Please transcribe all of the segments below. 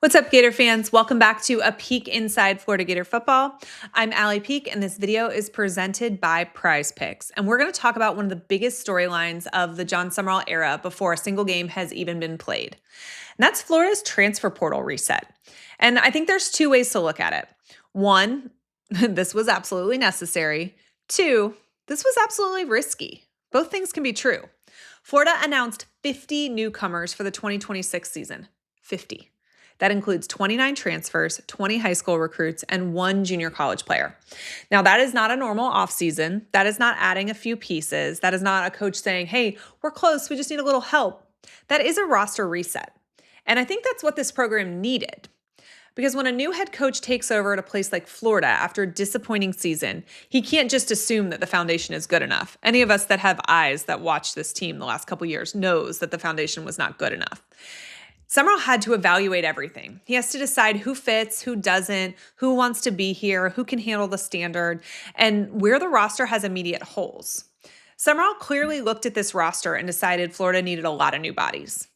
What's up, Gator fans? Welcome back to a peek inside Florida Gator football. I'm Allie Peak, and this video is presented by Prize Picks. And we're going to talk about one of the biggest storylines of the Jon Sumrall era before a single game has even been played. And that's Florida's transfer portal reset. And I think there's two ways to look at it. One, this was absolutely necessary. Two, this was absolutely risky. Both things can be true. Florida announced 50 newcomers for the 2026 season. 50. That includes 29 transfers, 20 high school recruits, and 1 junior college player. Now, that is not a normal offseason. That is not adding a few pieces. That is not a coach saying, hey, we're close, we just need a little help. That is a roster reset. And I think that's what this program needed. Because when a new head coach takes over at a place like Florida after a disappointing season, he can't just assume that the foundation is good enough. Any of us that have eyes that watch this team the last couple years knows that the foundation was not good enough. Sumrall had to evaluate everything. He has to decide who fits, who doesn't, who wants to be here, who can handle the standard, and where the roster has immediate holes. Sumrall clearly looked at this roster and decided Florida needed a lot of new bodies,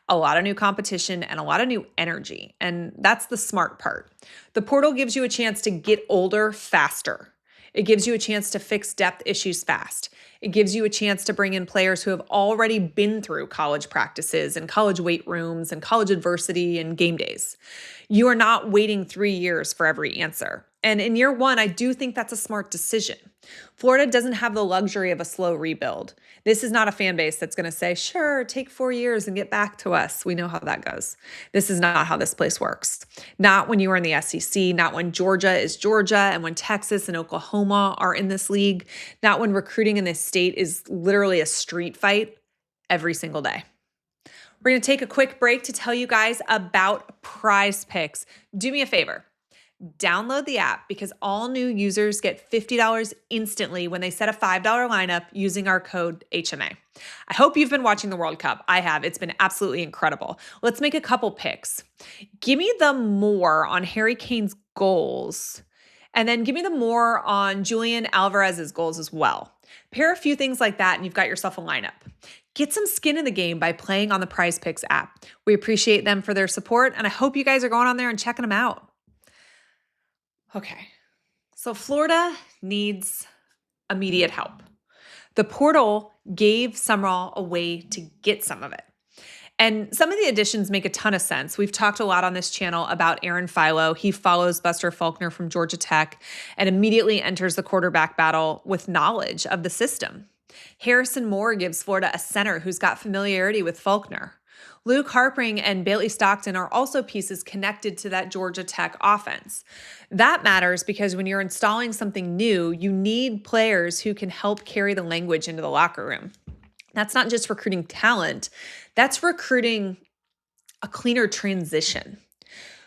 a lot of new competition, and a lot of new energy. And that's the smart part. The portal gives you a chance to get older faster. It gives you a chance to fix depth issues fast. It gives you a chance to bring in players who have already been through college practices and college weight rooms and college adversity and game days. You are not waiting 3 years for every answer. And in year one, I do think that's a smart decision. Florida doesn't have the luxury of a slow rebuild. This is not a fan base that's going to say, sure, take 4 years and get back to us. We know how that goes. This is not how this place works. Not when you are in the SEC, not when Georgia is Georgia, and when Texas and Oklahoma are in this league, not when recruiting in this state is literally a street fight every single day. We're going to take a quick break to tell you guys about Prize Picks. Do me a favor. Download the app because all new users get $50 instantly when they set a $5 lineup using our code HMA. I hope you've been watching the World Cup. I have. It's been absolutely incredible. Let's make a couple picks. Give me the more on Harry Kane's goals, and then give me the more on Julian Alvarez's goals as well. Pair a few things like that and you've got yourself a lineup. Get some skin in the game by playing on the Prize Picks app. We appreciate them for their support, and I hope you guys are going on there and checking them out. Okay, so Florida needs immediate help. The portal gave Sumrall a way to get some of it. And some of the additions make a ton of sense. We've talked a lot on this channel about Aaron Philo. He follows Buster Faulkner from Georgia Tech and immediately enters the quarterback battle with knowledge of the system. Harrison Moore gives Florida a center who's got familiarity with Faulkner. Luke Harpring and Bailey Stockton are also pieces connected to that Georgia Tech offense. That matters because when you're installing something new, you need players who can help carry the language into the locker room. That's not just recruiting talent, that's recruiting a cleaner transition.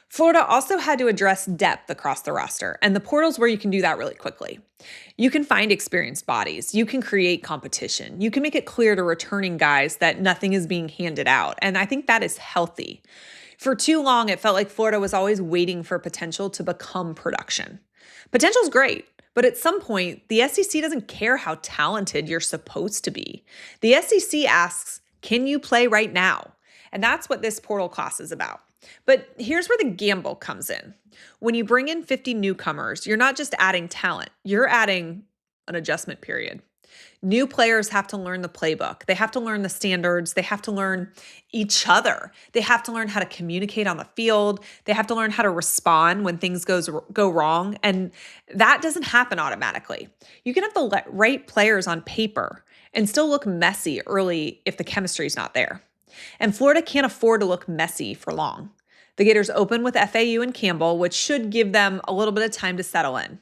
Florida also had to address depth across the roster, and the portal's where you can do that really quickly. You can find experienced bodies. You can create competition. You can make it clear to returning guys that nothing is being handed out, and I think that is healthy. For too long, it felt like Florida was always waiting for potential to become production. Potential's great, but at some point, the SEC doesn't care how talented you're supposed to be. The SEC asks, can you play right now? And that's what this portal class is about. But here's where the gamble comes in. When you bring in 50 newcomers, you're not just adding talent, you're adding an adjustment period. New players have to learn the playbook. They have to learn the standards. They have to learn each other. They have to learn how to communicate on the field. They have to learn how to respond when things go wrong. And that doesn't happen automatically. You can have the right players on paper and still look messy early if the chemistry is not there. And Florida can't afford to look messy for long. The Gators open with FAU and Campbell, which should give them a little bit of time to settle in.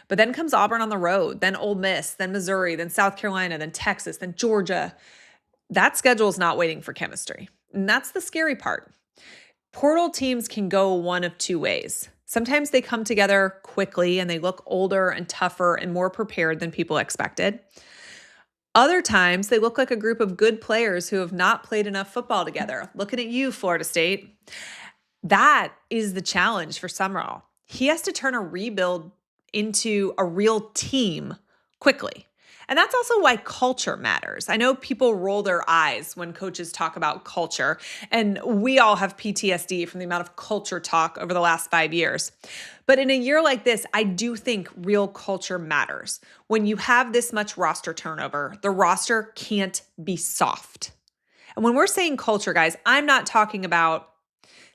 But then comes Auburn on the road, then Ole Miss, then Missouri, then South Carolina, then Texas, then Georgia. That schedule is not waiting for chemistry. And that's the scary part. Portal teams can go one of two ways. Sometimes they come together quickly and they look older and tougher and more prepared than people expected. Other times, they look like a group of good players who have not played enough football together. Looking at you, Florida State. That is the challenge for Sumrall. He has to turn a rebuild into a real team quickly. And that's also why culture matters. I know people roll their eyes when coaches talk about culture, and we all have PTSD from the amount of culture talk over the last 5 years. But in a year like this, I do think real culture matters. When you have this much roster turnover, the roster can't be soft. And when we're saying culture, guys, I'm not talking about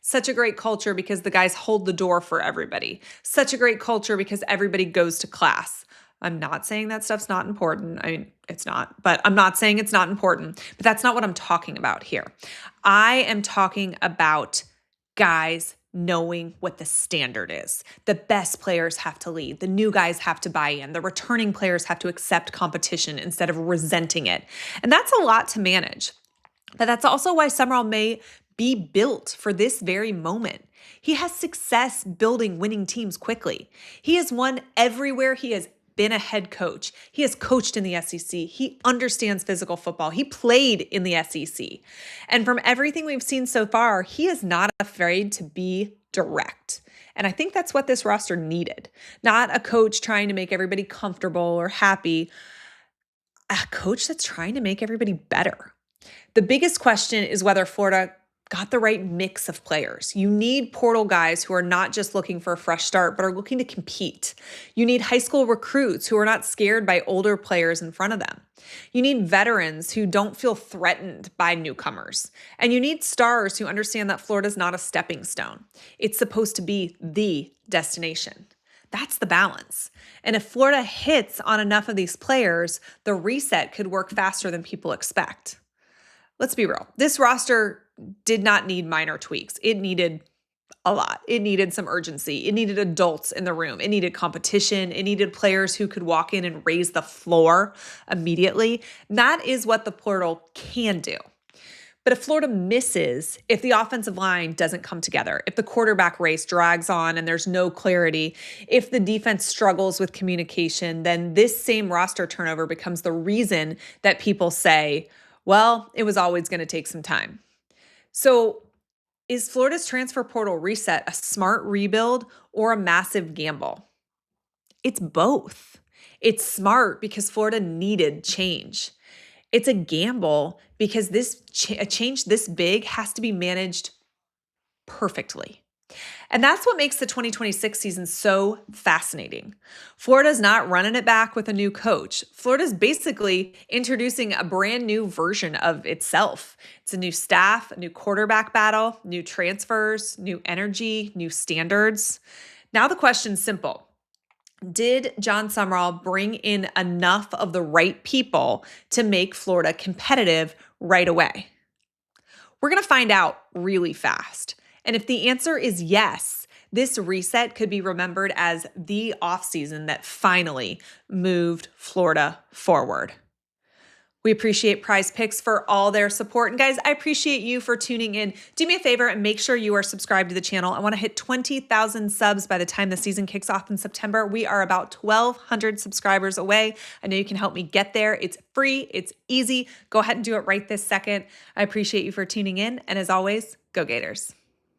such a great culture because the guys hold the door for everybody. Such a great culture because everybody goes to class. I'm not saying that stuff's not important. I mean, it's not, but I'm not saying it's not important. But that's not what I'm talking about here. I am talking about guys knowing what the standard is. The best players have to lead. The new guys have to buy in. The returning players have to accept competition instead of resenting it. And that's a lot to manage. But that's also why Sumrall may be built for this very moment. He has success building winning teams quickly. He has won everywhere he has been a head coach. He has coached in the SEC. He understands physical football. He played in the SEC. And from everything we've seen so far, he is not afraid to be direct. And I think that's what this roster needed. Not a coach trying to make everybody comfortable or happy, a coach that's trying to make everybody better. The biggest question is whether Florida got the right mix of players. You need portal guys who are not just looking for a fresh start, but are looking to compete. You need high school recruits who are not scared by older players in front of them. You need veterans who don't feel threatened by newcomers. And you need stars who understand that Florida's not a stepping stone. It's supposed to be the destination. That's the balance. And if Florida hits on enough of these players, the reset could work faster than people expect. Let's be real. This roster did not need minor tweaks. It needed a lot. It needed some urgency. It needed adults in the room. It needed competition. It needed players who could walk in and raise the floor immediately. That is what the portal can do. But if Florida misses, if the offensive line doesn't come together, if the quarterback race drags on and there's no clarity, if the defense struggles with communication, then this same roster turnover becomes the reason that people say, well, it was always going to take some time. So is Florida's transfer portal reset a smart rebuild or a massive gamble? It's both. It's smart because Florida needed change. It's a gamble because a change this big has to be managed perfectly. And that's what makes the 2026 season so fascinating. Florida's not running it back with a new coach. Florida's basically introducing a brand new version of itself. It's a new staff, a new quarterback battle, new transfers, new energy, new standards. Now the question's simple. Did Jon Sumrall bring in enough of the right people to make Florida competitive right away? We're going to find out really fast. And if the answer is yes, this reset could be remembered as the offseason that finally moved Florida forward. We appreciate Prize Picks for all their support. And guys, I appreciate you for tuning in. Do me a favor and make sure you are subscribed to the channel. I want to hit 20,000 subs by the time the season kicks off in September. We are about 1,200 subscribers away. I know you can help me get there. It's free. It's easy. Go ahead and do it right this second. I appreciate you for tuning in. And as always, go Gators.